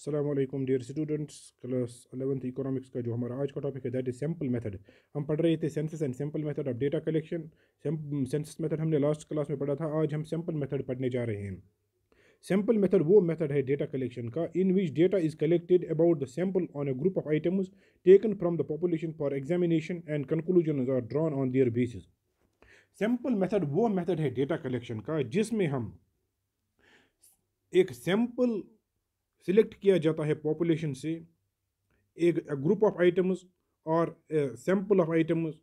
अस्सलाम वालेकुम dear students. Class 11th economics का जो हमारा आज का टॉपिक है दैट इज सिंपल मेथड। हम पढ़ रहे थे census and simple method of data collection. Census method हमने लास्ट क्लास में पढ़ा था। आज हम सिंपल मेथड पढ़ने जा रहे हैं। सिंपल मेथड वो मेथड है डेटा कलेक्शन का in which data is collected about the sample on a group of items taken from the population for examination and conclusion are drawn on their basis. Simple method वो method है data collection का जिसमें हम एक sample select किया जाता है population से, एक ग्रुप ऑफ आइटम्स और सैंपल ऑफ आइटम्स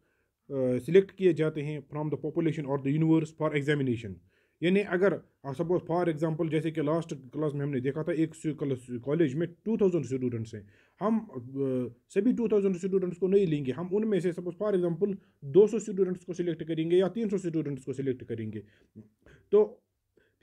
सिलेक्ट किए जाते हैं फ्रॉम द पॉपुलेशन और द यूनिवर्स फॉर एग्जामिनेशन। यानी अगर सपोज फॉर एग्जांपल जैसे कि लास्ट क्लास में हमने देखा था एक कॉलेज में 2000 स्टूडेंट्स हैं। हम सभी 2000 स्टूडेंट्स को नहीं लेंगे, हम उनमें से सपोज फॉर एग्जांपल 200 स्टूडेंट्स को सिलेक्ट करेंगे या 300 स्टूडेंट्स को सिलेक्ट करेंगे। तो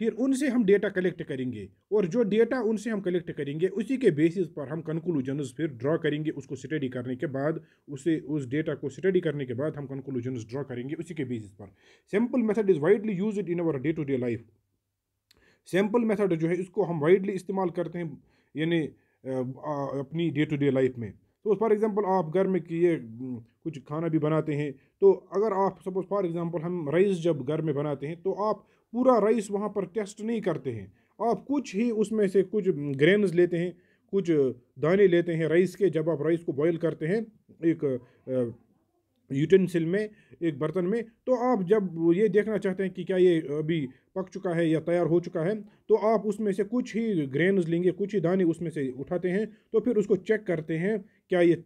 फिर उनसे हम डेटा कलेक्ट करेंगे और जो डेटा उनसे हम कलेक्ट करेंगे उसी के बेसिस पर हम कंक्लूजन्स फिर ड्रॉ करेंगे। उसको स्टडी करने के बाद उस डेटा को स्टडी करने के बाद हम कंक्लूजन्स ड्रॉ करेंगे उसी के बेसिस पर। Simple method is widely used in our day to day life. Simple method जो है इसको हम वाइडली इस्तेमाल करते हैं यानी अपनी डे टू डे लाइफ में। तो फॉर एग्जांपल आप घर में किए कुछ खाना भी बनाते हैं, तो अगर आप सपोज फॉर एग्जांपल हम राइस जब घर में बनाते हैं तो आप पूरा राइस वहाँ पर टेस्ट नहीं करते हैं। आप कुछ ही उसमें से कुछ ग्रेन्स लेते हैं, कुछ दाने लेते हैं राइस के। जब आप राइस को बॉईल करते हैं एक यूटेंसिल में, एक बर्तन में, तो आप जब ये देखना चाहते हैं कि क्या ये अभी पक चुका है या तैयार हो चुका है, तो आप उसमें से कुछ ही ग्रेन्स लेंगे, कुछ ही दाने उसमें से उठाते हैं। तो फिर उसको चेक करते हैं क्या ये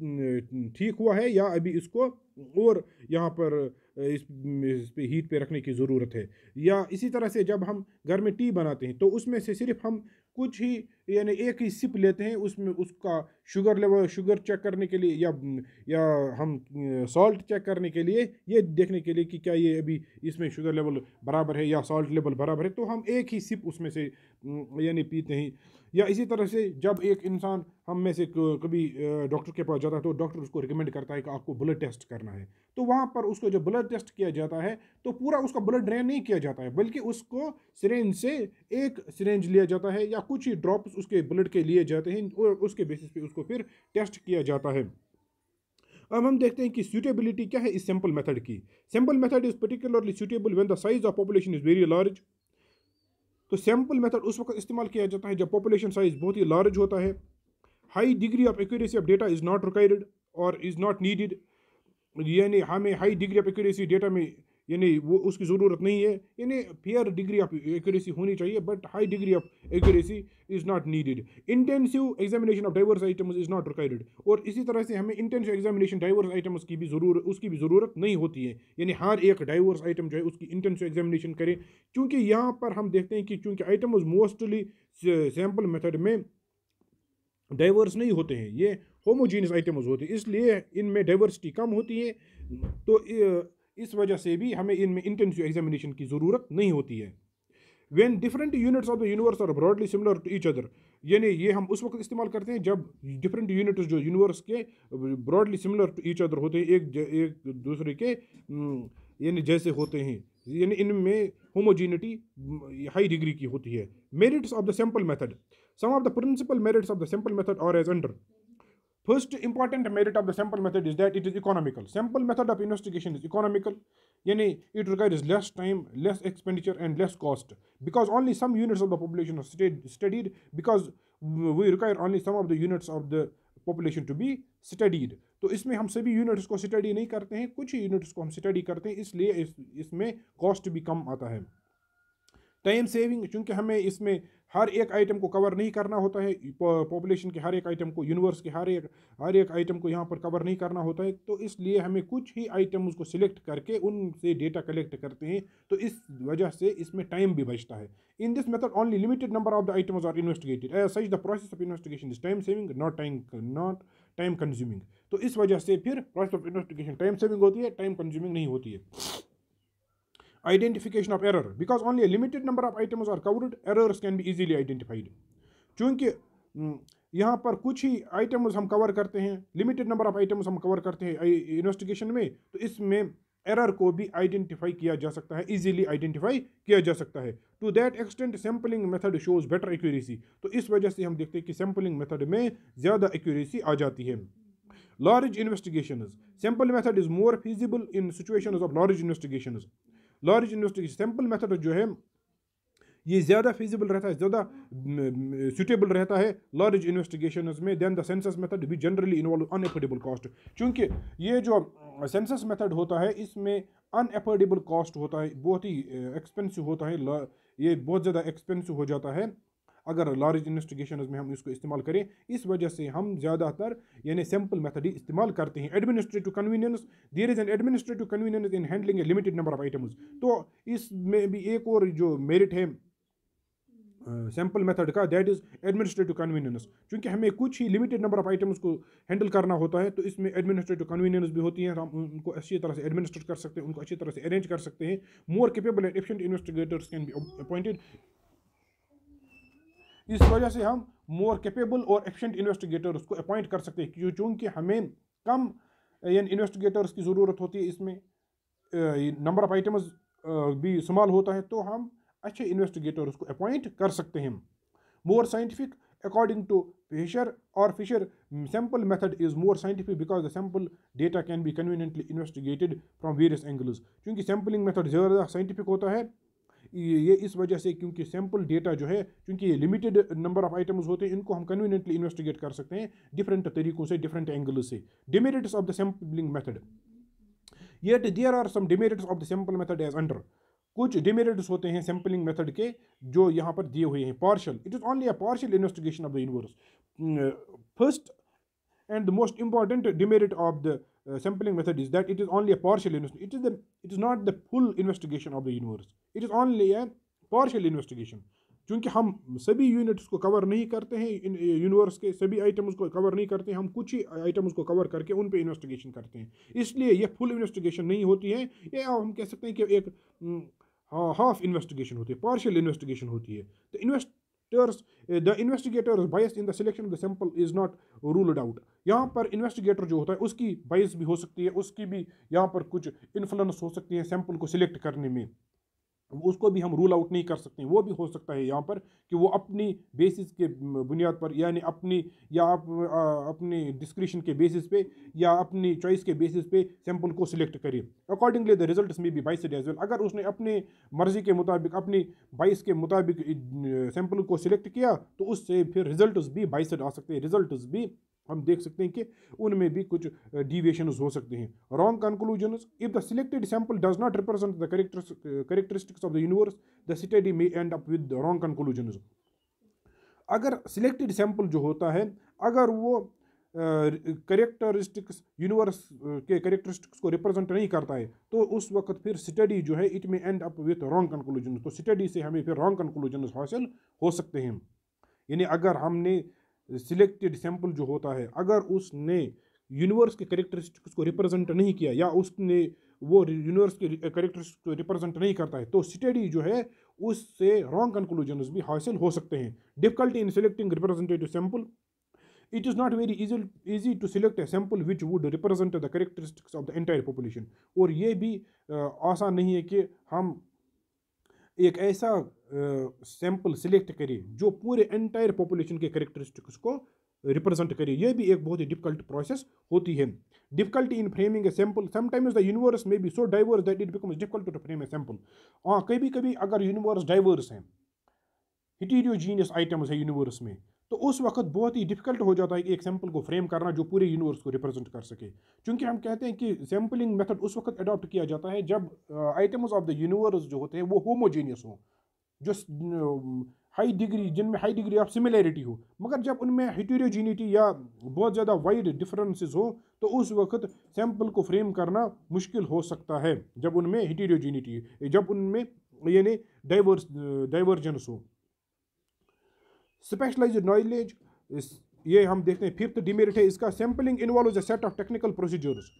ठीक हुआ है या अभी इसको और यहाँ पर इस पे हीट पे रखने की ज़रूरत है। या इसी तरह से जब हम घर में टी बनाते हैं तो उसमें से सिर्फ हम कुछ ही यानी एक ही सिप लेते हैं, उसमें उसका शुगर लेवल, शुगर चेक करने के लिए या हम सॉल्ट चेक करने के लिए, ये देखने के लिए कि क्या ये अभी इसमें शुगर लेवल बराबर है या सॉल्ट लेवल बराबर है, तो हम एक ही सिप उसमें से यानी पीते हैं। या इसी तरह से जब एक इंसान हम में से कभी डॉक्टर के पास जाता है तो डॉक्टर उसको रिकमेंड करता है कि आपको ब्लड टेस्ट करना है, तो वहाँ पर उसको जब ब्लड टेस्ट किया जाता है तो पूरा उसका ब्लड ड्रेन नहीं किया जाता है, बल्कि उसको सिरेंज से एक सिरेंज लिया जाता है या कुछ ही ड्रॉप्स उसके ब्लड के लिए जाते हैं और उसके बेसिस पे उसको फिर टेस्ट किया जाता है। अब हम देखते हैं कि सूटेबिलिटी क्या है इस सिंपल मेथड की। Simple method is particularly suitable when the size of population is very large. तो सिंपल मेथड उस वक्त इस्तेमाल किया जाता है जब पॉपुलेशन साइज बहुत ही लार्ज होता है। High degree of accuracy of data is not required और इज नॉट नीडेड। यानी हमें high degree of accuracy data में यानी वो उसकी ज़रूरत नहीं है, यानी फेयर डिग्री ऑफ एक्यूरेसी होनी चाहिए but high degree of accuracy is not needed. Intensive examination of diverse items is not required और इसी तरह से हमें इंटेंसिव एग्जामिनेशन डाइवर्स आइटम्स की भी ज़रूरत नहीं होती है, यानी हर एक डाइवर्स आइटम जो है उसकी इंटेंसिव एग्जामिनेशन करें। क्योंकि यहाँ पर हम देखते हैं कि चूँकि आइटम्स मोस्टली सैम्पल मेथड में डाइवर्स नहीं होते हैं, ये होमोजीनियस आइटम्स होते हैं, इसलिए इनमें डाइवर्सिटी कम होती है। तो इस वजह से भी हमें इनमें इंटेंसिव एग्जामिनेशन की ज़रूरत नहीं होती है। When different units of the universe are broadly similar to each other, यानी ये हम उस वक्त इस्तेमाल करते हैं जब डिफरेंट यूनिट्स जो यूनिवर्स के broadly similar to each other होते हैं, एक दूसरे के यानी जैसे होते हैं, यानी इनमें होमोजीनिटी हाई डिग्री की होती है। Merits of the simple method, some of the principal merits of the simple method are as under. First important merit of the sample method is that it is economical. Sample method of investigation is economical, yani it requires less time, less expenditure and less cost because only some units of the population are studied, because we require only some of the units of the population to be studied. तो इसमें हम सभी units को study नहीं करते हैं, कुछ ही units को हम स्टडी करते हैं, इसलिए इसमें कॉस्ट भी कम आता है। टाइम सेविंग, चूँकि हमें इसमें हर एक आइटम को कवर नहीं करना होता है, पॉपुलेशन के हर एक आइटम को, यूनिवर्स के हर एक आइटम को यहाँ पर कवर नहीं करना होता है, तो इसलिए हमें कुछ ही आइटम्स को सिलेक्ट करके उनसे डेटा कलेक्ट करते हैं, तो इस वजह से इसमें टाइम भी बचता है। In this method only limited number of the items are investigated, as such the process of investigation is time saving not time consuming. तो इस वजह से फिर process of investigation time saving होती है, टाइम कंज्यूमिंग नहीं होती है। Identification of error, because only a limited number of items are covered, errors can be easily identified. चूँकि यहाँ पर कुछ ही आइटम्स हम कवर करते हैं, लिमिटेड नंबर ऑफ आइटम्स हम कवर करते हैं इन्वेस्टिगेशन में, तो इसमें एरर को भी आइडेंटिफाई किया जा सकता है, इजीली आइडेंटिफाई किया जा सकता है। To that extent sampling method shows better accuracy, तो इस वजह से हम देखते हैं कि सैम्पलिंग मेथड में ज़्यादा एक्यूरेसी आ जाती है। Large investigations, sample method is more feasible in situations of large investigations. Large investigation sample method जो है ये ज़्यादा फिजिबल रहता है, ज़्यादा सुटेबल रहता है लार्ज इन्वेस्टिगेशंस में देन द सेंसस मेथड भी जनरली इन्वॉल्व अनएफोर्डेबल कॉस्ट, क्योंकि ये जो सेंसस मेथड होता है इसमें अनएफोर्डेबल कॉस्ट होता है, बहुत ही एक्सपेंसिव होता है, ये बहुत ज़्यादा एक्सपेंसिव हो जाता है अगर लार्ज इन्वेस्टिगेशंस में हम इसको इस्तेमाल करें। इस वजह से हम ज़्यादातर यानी सैम्पल मेथड ही इस्तेमाल करते हैं। Administrative convenience, there is an administrative convenience in handling a limited number of items, तो इसमें भी एक और जो मेरिट है सैम्पल मेथड का, दैट इज एडमिनिस्ट्रेटिव कन्वीनियंस, क्योंकि हमें कुछ ही लिमिटेड नंबर ऑफ आइटम्स को हैंडल करना होता है, तो इसमें एडमिनिस्ट्रेटिव कन्वीनियंस भी होती है, हम उनको अच्छी तरह से एडमिनिस्ट्रेट कर सकते हैं, उनको अच्छी तरह से अरेंज कर सकते हैं। मोर capable and efficient investigators can be appointed, इस वजह से हम मोर कैपेबल और एफिशिएंट इन्वेस्टिगेटर्स को अपॉइंट कर सकते हैं, क्योंकि हमें कम इन्वेस्टिगेटर्स की ज़रूरत होती है, इसमें नंबर ऑफ आइटम्स भी स्मॉल होता है, तो हम अच्छे इन्वेस्टिगेटर्स को अपॉइंट कर सकते हैं। More scientific according to Fisher sample method is more scientific because the sample data can be conveniently investigated from various angles, क्योंकि सैम्पलिंग मेथड ज़्यादा साइंटिफिक होता है ये इस वजह से, क्योंकि सैम्पल डेटा जो है, क्योंकि ये लिमिटेड नंबर ऑफ आइटम्स होते हैं, इनको हम कन्वीनियंटली इन्वेस्टिगेट कर सकते हैं डिफरेंट तरीकों से, डिफरेंट एंगल से। Demerits of the sampling method, yet there are some demerits of the sample method as under, कुछ डिमेरिट्स होते हैं सैम्पलिंग मेथड के जो यहाँ पर दिए हुए हैं। Partial, it is only a partial investigation of the universe. First and the most important demerit of the sampling method is that it is only a partial investigation. It is not the full investigation of the universe. It is only a partial investigation. क्योंकि हम सभी units को cover नहीं करते हैं, in universe के सभी items को कवर नहीं करते हैं, हम कुछ ही आइटम्स को कवर करके उन पे इन्वेस्टिगेशन करते हैं, इसलिए ये फुल इन्वेस्टिगेशन नहीं होती है, ये हम कह सकते हैं कि एक हाफ इन्वेस्टिगेशन होती है, पार्शियल इन्वेस्टिगेशन होती है। The investigator's bias in the selection of the sample is not ruled out. यहाँ पर इन्वेस्टिगेटर जो होता है उसकी बायस भी हो सकती है, उसकी भी यहाँ पर कुछ इन्फ्लुएंस हो सकती है सैंपल को सिलेक्ट करने में, उसको भी हम रूल आउट नहीं कर सकते। वो भी हो सकता है यहाँ पर कि वो अपनी बेसिस के बुनियाद पर, यानी अपनी या अपनी डिस्क्रिशन के बेसिस पे या अपनी चॉइस के बेसिस पे सैंपल को सिलेक्ट करे। अकॉर्डिंगली द रिजल्ट्स में बी बाइस्ड एज वेल, अगर उसने अपने मर्जी के मुताबिक, अपनी बाइस के मुताबिक सैंपल को सिलेक्ट किया तो उससे फिर रिजल्ट्स भी बाइस्ड आ सकते हैं, रिजल्ट्स भी हम देख सकते हैं कि उनमें भी कुछ डिविएशंस हो सकते हैं। Wrong conclusions, if the selected sample does not represent the characteristics of the universe the study may and up with wrong conclusions. अगर सिलेक्टेड सैंपल जो होता है, अगर वो कैरेक्टरिस्टिक्स यूनिवर्स के कैरेक्टरिस्टिक्स को रिप्रेजेंट नहीं करता है, तो उस वक्त फिर स्टडी जो है इट में and up with wrong conclusions, तो स्टडी से हमें फिर रॉन्ग कंक्लूजन्स हासिल हो सकते हैं। यानी अगर हमने सिलेक्टेड सैंपल जो होता है, अगर उसने यूनिवर्स के कैरेक्टरिस्टिक्स को रिप्रेजेंट नहीं किया या उसने वो यूनिवर्स के कैरेक्टरिस्टिक्स को रिप्रेजेंट नहीं करता है, तो स्टडी जो है उससे रॉन्ग कंक्लूजन्स भी हासिल हो सकते हैं। Difficulty in selecting representative sample, it is not very easy to select a sample which would represent the characteristics of the entire population, और ये भी आसान नहीं है कि हम एक ऐसा सैंपल सिलेक्ट करें जो पूरे एंटायर पॉपुलेशन के कैरेक्टरिस्टिक्स को रिप्रेजेंट करे, ये भी एक बहुत ही डिफिकल्ट प्रोसेस होती है। Difficulty in framing a sample, sometimes the universe में be so diverse that it becomes difficult to frame a sample. हाँ, कभी कभी अगर यूनिवर्स डाइवर्स हैं, हिटेरोजीनियस आइटम्स है यूनिवर्स में, तो उस वक्त बहुत ही डिफिकल्ट हो जाता है कि एक सैंपल को फ्रेम करना जो पूरे यूनिवर्स को रिप्रेजेंट कर सके, क्योंकि हम कहते हैं कि सैंपलिंग मेथड उस वक्त अडॉप्ट किया जाता है जब आइटम्स ऑफ द यूनिवर्स जो होते हैं वो होमोजेनियस हो, जो हाई डिग्री, जिनमें हाई डिग्री ऑफ सिमिलैरिटी हो, मगर जब उनमें हेटेरोजेनिटी या बहुत ज़्यादा वाइड डिफरेंसेस हो तो उस वक्त सैंपल को फ्रेम करना मुश्किल हो सकता है, जब उनमें हेटेरोजेनिटी, जब उनमें यानी डाइवर्जेंस हो। स्पेशलाइज्ड नॉलेज, ये हम देखते हैं फिफ्थ डिमेरिट है इसका, sampling involves a set of technical procedures.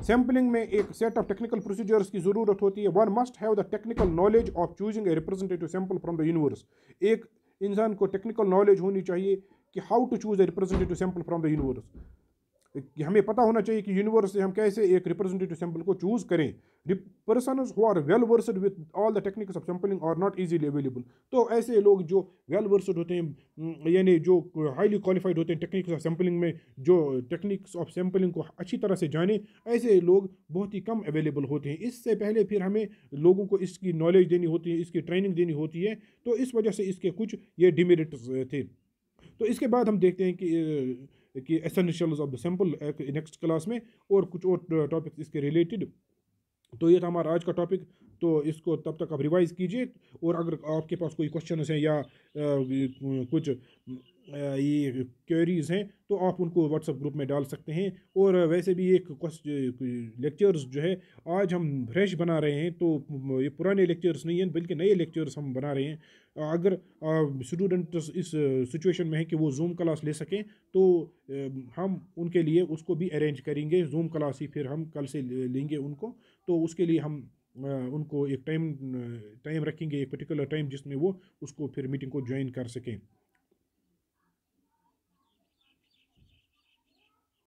Sampling में एक सेट ऑफ टेक्निकल प्रोसीजर्स की ज़रूरत होती है। One must have the technical knowledge of choosing a representative sample from the universe. एक इंसान को टेक्निकल नॉलेज होनी चाहिए कि how to choose a representative sample from the universe. कि हमें पता होना चाहिए कि यूनिवर्स से हम कैसे एक रिप्रेजेंटेटिव सैंपल को चूज़ करें। Persons who are well versed with all the techniques of sampling are not easily available. तो ऐसे लोग जो वेल वर्सड होते हैं, यानी जो हाईली क्वालिफाइड होते हैं टेक्निक्स ऑफ सैम्पलिंग में, जो टेक्निक्स ऑफ सैम्पलिंग को अच्छी तरह से जाने, ऐसे लोग बहुत ही कम अवेलेबल होते हैं। इससे पहले फिर हमें लोगों को इसकी नॉलेज देनी होती है, इसकी ट्रेनिंग देनी होती है, तो इस वजह से इसके कुछ ये डिमेरिट्स थे। तो इसके बाद हम देखते हैं कि essentials of the sample next class में, और कुछ और टॉपिक्स इसके रिलेटेड। तो ये था हमारा आज का टॉपिक। तो इसको तब तक आप रिवाइज कीजिए, और अगर आपके पास कोई क्वेश्चन हैं या कुछ ये क्वेरीज हैं, तो आप उनको व्हाट्सएप ग्रुप में डाल सकते हैं। और वैसे भी एक लेक्चर्स जो है आज हम फ्रेश बना रहे हैं, तो ये पुराने लेक्चर्स नहीं हैं बल्कि नए लेक्चर्स हम बना रहे हैं। अगर स्टूडेंट्स इस सिचुएशन में है कि वो जूम क्लास ले सकें, तो हम उनके लिए उसको भी अरेंज करेंगे, जूम क्लास ही फिर हम कल से लेंगे उनको। तो उसके लिए हम उनको एक टाइम रखेंगे, एक पर्टिकुलर टाइम जिसमें वो उसको फिर मीटिंग को ज्वाइन कर सकें।